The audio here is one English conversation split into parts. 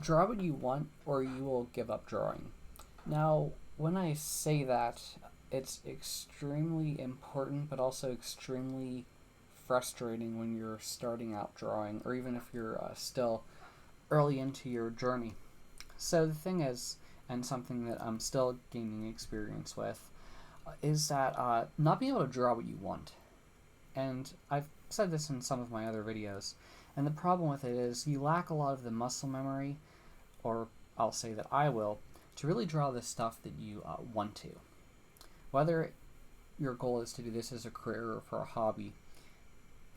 Draw what you want, or you will give up drawing. Now, when I say that, it's extremely important, but also extremely frustrating when you're starting out drawing, or even if you're still early into your journey. So the thing is, and something that I'm still gaining experience with, is that not being able to draw what you want. And I've said this in some of my other videos, and the problem with it is you lack a lot of the muscle memory, or I'll say that I will, to really draw the stuff that you want to. Whether your goal is to do this as a career or for a hobby,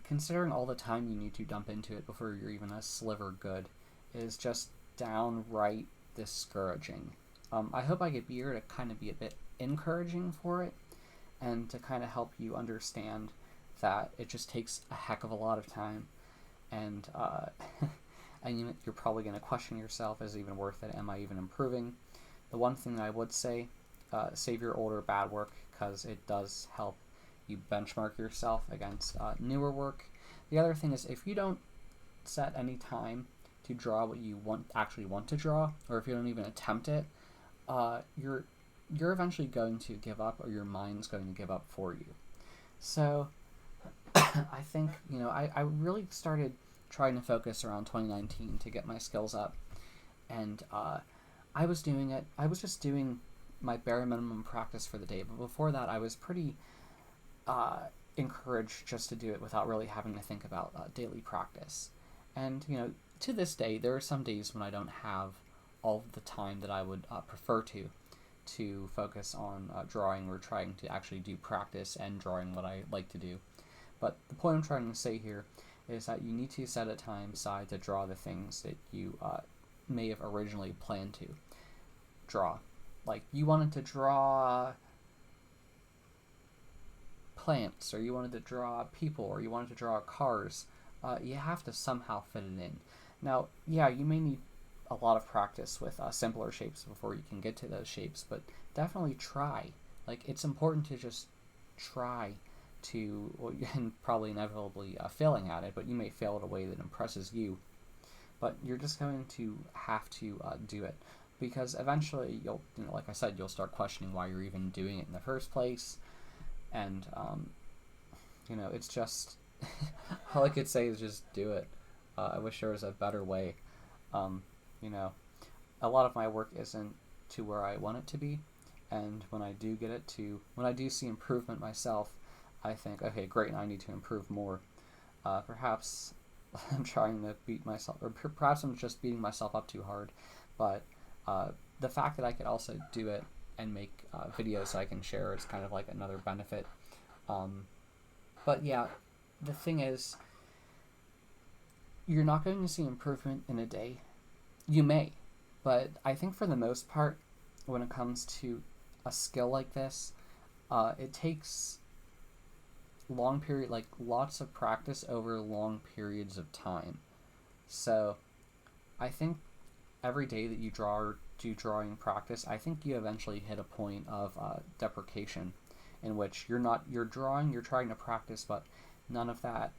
considering all the time you need to dump into it before you're even a sliver good is just downright discouraging. I hope I get here to kind of be a bit encouraging for it and to kind of help you understand that it just takes a heck of a lot of time, and and you're probably going to question yourself, is it even worth it? Am I even improving? The one thing that I would say, save your older bad work, because it does help you benchmark yourself against newer work. The other thing is, if you don't set any time to draw what you actually want to draw, or if you don't even attempt it, you're eventually going to give up, or your mind's going to give up for you. So I think, I really started trying to focus around 2019 to get my skills up, and I was just doing my bare minimum practice for the day, but before that I was pretty encouraged just to do it without really having to think about daily practice. And to this day, there are some days when I don't have all the time that I would prefer to focus on drawing or trying to actually do practice and drawing what I like to do. But the point I'm trying to say here is that you need to set a time aside to draw the things that you may have originally planned to draw. Like, you wanted to draw plants, or you wanted to draw people, or you wanted to draw cars. You have to somehow fit it in. Now, yeah, you may need a lot of practice with simpler shapes before you can get to those shapes, but definitely try. Like, it's important to just try to, well, and probably inevitably failing at it, but you may fail in a way that impresses you. But you're just going to have to do it, because eventually you'll, like I said, you'll start questioning why you're even doing it in the first place, and it's just all I could say is just do it. I wish there was a better way. A lot of my work isn't to where I want it to be, and when I do get it to, when I do see improvement myself, I think, okay, great, I need to improve more. Perhaps I'm trying to beat myself, or perhaps I'm just beating myself up too hard, but the fact that I could also do it and make videos I can share is kind of like another benefit. But yeah, the thing is, you're not going to see improvement in a day. You may, but I think for the most part, when it comes to a skill like this, it takes lots of practice over long periods of time. So I think every day that you draw or do drawing practice, I think you eventually hit a point of deprecation, in which you're drawing, you're trying to practice, but none of that,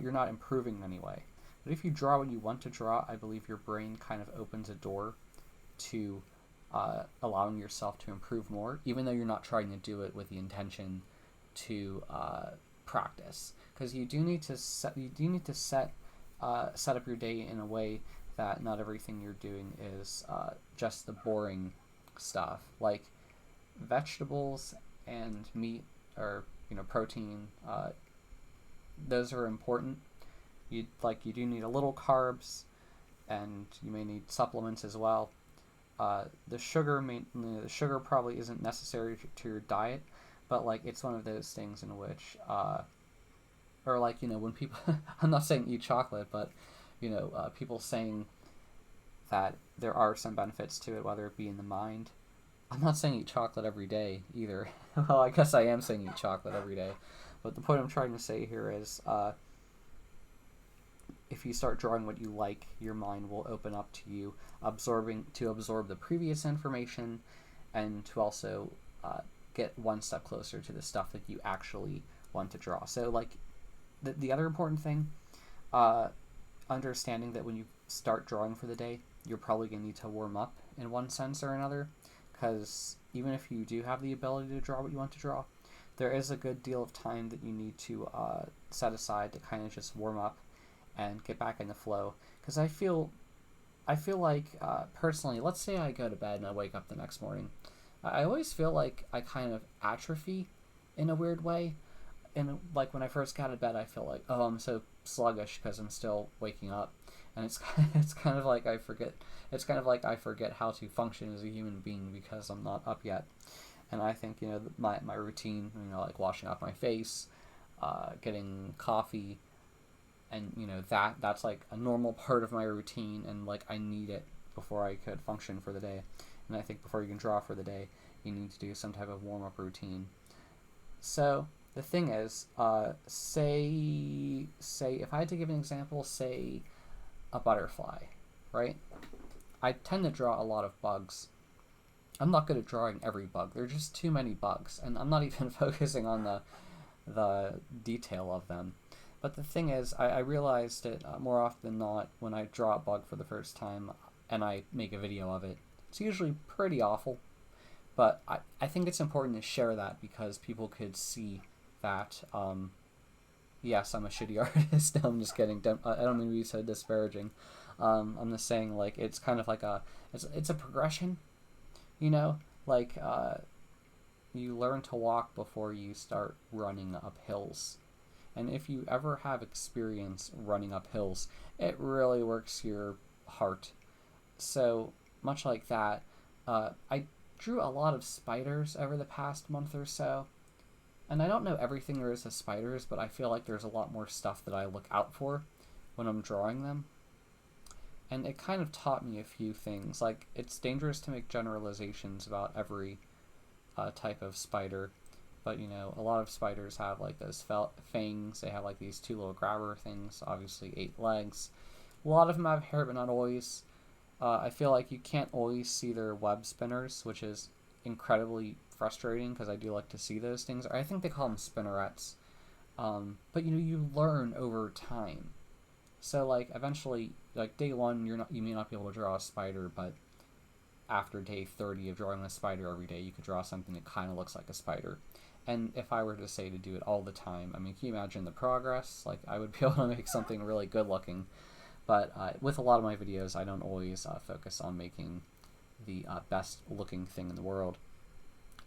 you're not improving in any way. But if you draw what you want to draw, I believe your brain kind of opens a door to allowing yourself to improve more, even though you're not trying to do it with the intention to practice. Because you do need to set up your day in a way that not everything you're doing is just the boring stuff. Like, vegetables and meat, or protein, those are important. You do need a little carbs, and you may need supplements as well. The sugar probably isn't necessary to your diet, but it's one of those things in which or when people I'm not saying eat chocolate, but people saying that there are some benefits to it, whether it be in the mind. I'm not saying eat chocolate every day either. Well, I guess I am saying eat chocolate every day, but the point I'm trying to say here is if you start drawing what you like, your mind will open up to you, absorb the previous information, and to also get one step closer to the stuff that you actually want to draw. So the other important thing, understanding that when you start drawing for the day, you're probably going to need to warm up in one sense or another, because even if you do have the ability to draw what you want to draw, there is a good deal of time that you need to set aside to kind of just warm up and get back in the flow. Because I feel like, personally, let's say I go to bed and I wake up the next morning, I always feel like I kind of atrophy in a weird way. And like when I first got out of bed, I feel like, oh, I'm so sluggish because I'm still waking up, and it's kind of like I forget. It's kind of like I forget how to function as a human being because I'm not up yet. And I think, my routine, like washing off my face, getting coffee, and that's like a normal part of my routine, and like I need it before I could function for the day. And I think before you can draw for the day, you need to do some type of warm-up routine. So the thing is, say if I had to give an example, say a butterfly, right? I tend to draw a lot of bugs. I'm not good at drawing every bug. There are just too many bugs, and I'm not even focusing on the detail of them. But the thing is, I realized it more often than not when I draw a bug for the first time and I make a video of it. It's usually pretty awful, but I think it's important to share that because people could see that, yes, I'm a shitty artist. I'm just kidding. I don't mean to be so disparaging. I'm just saying, like, it's kind of like it's a progression, like, you learn to walk before you start running up hills. And if you ever have experience running up hills, it really works your heart. So, much like that, I drew a lot of spiders over the past month or so. And I don't know everything there is to spiders, but I feel like there's a lot more stuff that I look out for when I'm drawing them. And it kind of taught me a few things. Like, it's dangerous to make generalizations about every type of spider. But, a lot of spiders have, like, those fangs. They have, like, these two little grabber things. Obviously, 8 legs. A lot of them have hair, but not always. I feel like you can't always see their web spinners, which is incredibly frustrating because I do like to see those things. I think they call them spinnerets. But, you learn over time. So, like, eventually, like, day 1, you may not be able to draw a spider, but after day 30 of drawing a spider every day, you could draw something that kind of looks like a spider. And if I were to say to do it all the time, I mean, can you imagine the progress? Like, I would be able to make something really good looking. But with a lot of my videos, I don't always focus on making the best looking thing in the world.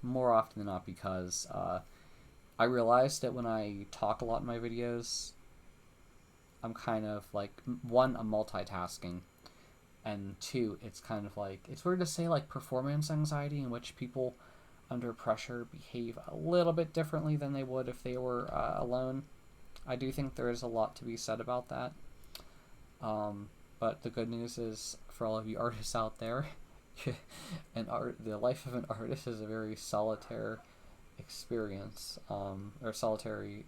More often than not, because I realized that when I talk a lot in my videos, I'm kind of like, 1, I'm multitasking, and 2, it's kind of like, it's weird to say, like, performance anxiety, in which people under pressure behave a little bit differently than they would if they were alone. I do think there is a lot to be said about that. But the good news is, for all of you artists out there, the life of an artist is a very solitary experience, or solitary.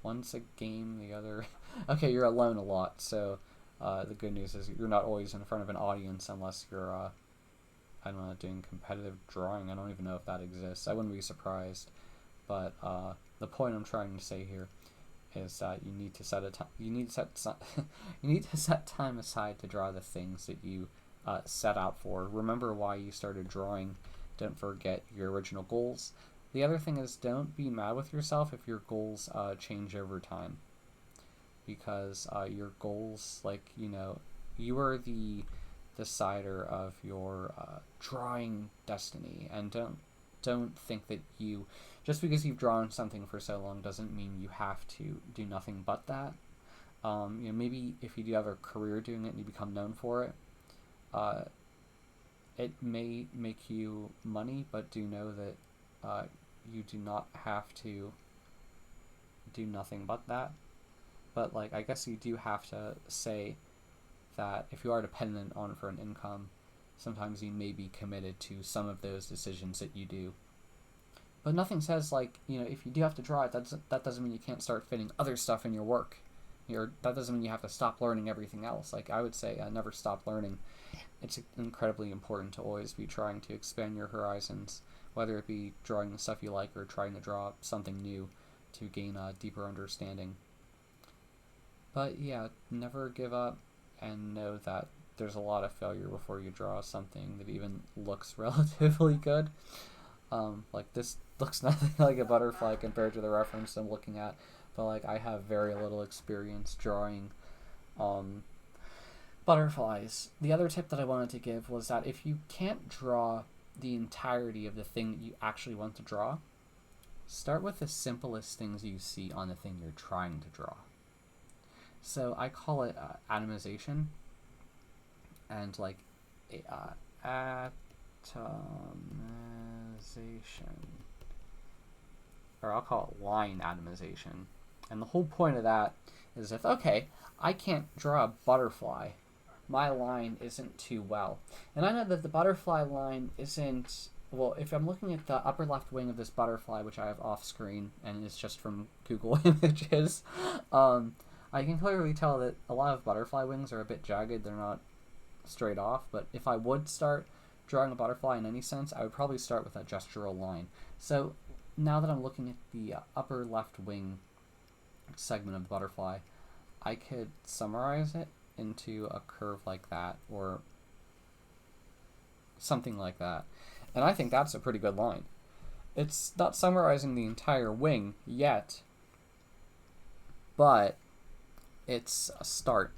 One's a game, the other. Okay, you're alone a lot. So the good news is you're not always in front of an audience unless you're, I don't know, doing competitive drawing. I don't even know if that exists. I wouldn't be surprised. But the point I'm trying to say here is that you need to set time aside to draw the things that you set out for. Remember why you started drawing. Don't forget your original goals. The other thing is, don't be mad with yourself if your goals change over time, because your goals, like, you are the decider of your drawing destiny, and don't think that just because you've drawn something for so long doesn't mean you have to do nothing but that. Maybe if you do have a career doing it and you become known for it, it may make you money, but do know that you do not have to do nothing but that. But, like, I guess you do have to say that if you are dependent on it for an income, sometimes you may be committed to some of those decisions that you do. But nothing says, like, if you do have to draw it, that doesn't mean you can't start fitting other stuff in your work. That doesn't mean you have to stop learning everything else. Like, I would say, never stop learning. It's incredibly important to always be trying to expand your horizons, whether it be drawing the stuff you like or trying to draw something new to gain a deeper understanding. But yeah, never give up, and know that there's a lot of failure before you draw something that even looks relatively good. Like this looks nothing like a butterfly compared to the reference I'm looking at, but like I have very little experience drawing butterflies. The other tip that I wanted to give was that if you can't draw the entirety of the thing that you actually want to draw, start with the simplest things you see on the thing you're trying to draw. So I call it atomization, and like atomization, or I'll call it line atomization. And the whole point of that is if, okay, I can't draw a butterfly, my line isn't too well. And I know that the butterfly line isn't, well, if I'm looking at the upper left wing of this butterfly, which I have off screen, and it's just from Google Images, I can clearly tell that a lot of butterfly wings are a bit jagged, they're not straight off, but if I would start drawing a butterfly in any sense, I would probably start with that gestural line. So now that I'm looking at the upper left wing segment of the butterfly, I could summarize it into a curve like that, or something like that. And I think that's a pretty good line. It's not summarizing the entire wing yet, but it's a start.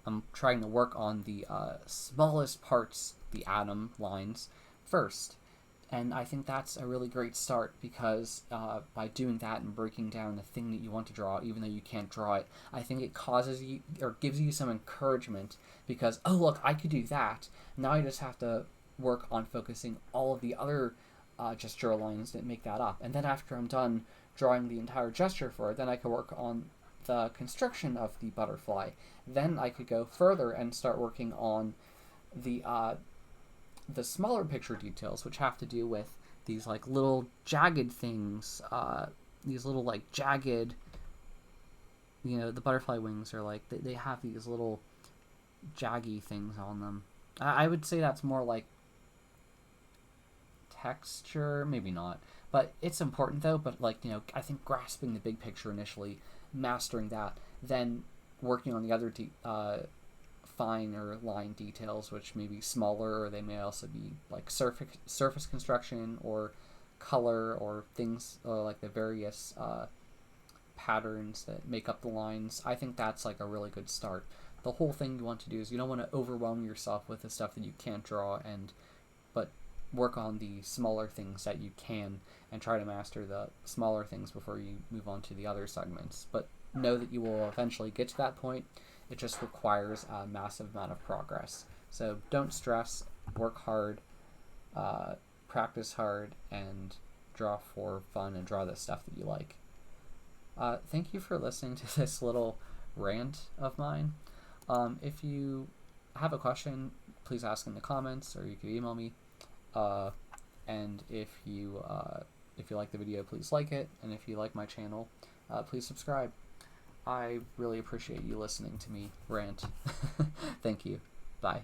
I'm trying to work on the smallest parts, the atom lines, first. And I think that's a really great start because by doing that and breaking down the thing that you want to draw, even though you can't draw it, I think it causes you, or gives you some encouragement because, oh look, I could do that. Now I just have to work on focusing all of the other gestural lines that make that up. And then after I'm done drawing the entire gesture for it, then I can work on the construction of the butterfly. Then I could go further and start working on the smaller picture details, which have to do with these like little jagged things, these little like jagged, the butterfly wings are like, they have these little jaggy things on them. I would say that's more like texture, maybe not, but it's important though. But like, I think grasping the big picture initially, mastering that, then working on the other finer line details, which may be smaller, or they may also be like surface construction or color or things like the various patterns that make up the lines. I think that's like a really good start. The whole thing you want to do is you don't want to overwhelm yourself with the stuff that you can't draw, but work on the smaller things that you can and try to master the smaller things before you move on to the other segments. But know that you will eventually get to that point. It just requires a massive amount of progress. So don't stress, work hard, practice hard, and draw for fun and draw the stuff that you like. Thank you for listening to this little rant of mine. If you have a question, please ask in the comments, or you can email me. And if you like the video, please like it, and if you like my channel, please subscribe. I really appreciate you listening to me rant. Thank you. Bye.